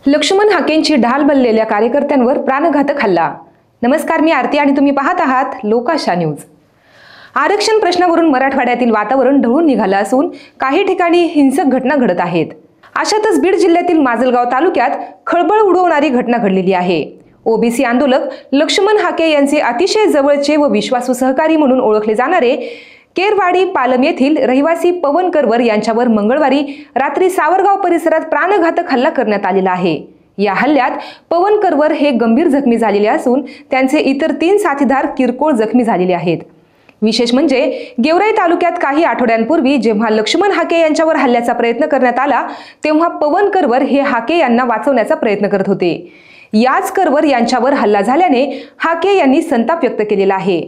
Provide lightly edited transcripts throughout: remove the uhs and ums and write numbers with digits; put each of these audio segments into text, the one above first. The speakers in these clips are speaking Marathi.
लक्ष्मण हाकेंची ढाल बनलेल्या कार्यकर्त्यांवर प्राणघातक हल्ला। नमस्कार, मी आरती आणि तुम्ही पाहत आहात लोकाशा न्यूज। आरक्षण प्रश्नावरून मराठवाड्यातील वातावरण ढवळून निघालं असून काही ठिकाणी हिंसक घटना घडत आहेत। अशातच बीड जिल्ह्यातील माजलगाव तालुक्यात खळबळ उडवणारी घटना घडलेली आहे। ओबीसी आंदोलक लक्ष्मण हाके यांचे अतिशय जवळचे व विश्वासू सहकारी म्हणून ओळखले जाणारे केरवाडी पालम येथील रहिवासी पवन करवर यांच्यावर मंगळवारी रात्री सावरगाव परिसरात प्राणघातक हल्ला करण्यात आलेला आहे। या हल्ल्यात पवन करवर हे गंभीर जखमी झालेले असून त्यांचे इतर 3 साथीदार किरकोळ जखमी झालेले आहेत। विशेष म्हणजे गेवराई तालुक्यात काही आठवड्यांपूर्वी जेव्हा लक्ष्मण हाके यांच्यावर हल्ल्याचा प्रयत्न करण्यात आला तेव्हा पवन करवर हे हाके यांना वाचवण्याचा प्रयत्न करत होते। याच करवर यांच्यावर हल्ला झाल्याने हाके यांनी संताप व्यक्त केलेला आहे।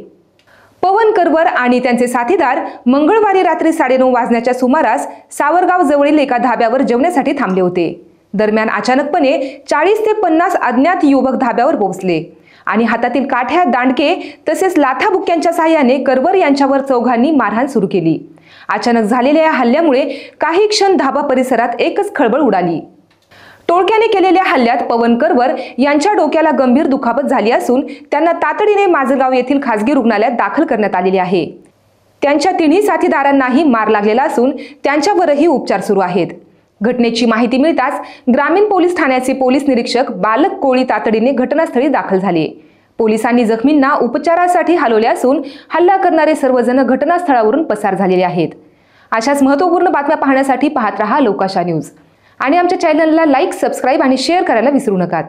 पवन करवर आणि त्यांचे साथीदार मंगळवारी रात्री 9:30 वाजण्याच्या सुमारास सावरगाव जवळील एका धाब्यावर जेवण्यासाठी थांबले होते। दरम्यान अचानकपणे 40 ते 50 अज्ञात युवक धाब्यावर पोहोचले आणि हातातील काठ्या, दांडके तसेच लाथाबुक्क्यांच्या साहाय्याने करवर यांच्यावर चौघांनी मारहाण सुरू केली। अचानक झालेल्या या हल्ल्यामुळे काही क्षण धाबा परिसरात एकच खळबळ उडाली। टोळक्याने केलेल्या हल्ल्यात पवन करवर यांच्या डोक्याला गंभीर दुखापत झाली असून त्यांना तातडीने माजलगाव येथील खासगी रुग्णालयात दाखल करण्यात आलेले आहे। त्यांच्या 3 साथीदारांनाही मार लागलेला असून त्यांच्यावरही उपचार सुरू आहेत। घटनेची माहिती मिळताच ग्रामीण पोलीस ठाण्याचे पोलीस निरीक्षक बालक कोळी तातडीने घटनास्थळी दाखल झाले। पोलिसांनी जखमींना उपचारासाठी हलवले असून हल्ला करणारे सर्वजण घटनास्थळावरून पसार झालेले आहेत। अशाच महत्त्वपूर्ण बातम्या पाहण्यासाठी पाहत रहा लोकाशा न्यूज आणि आमच्या चॅनलला लाईक, सबस्क्राईब आणि शेअर करायला विसरू नका।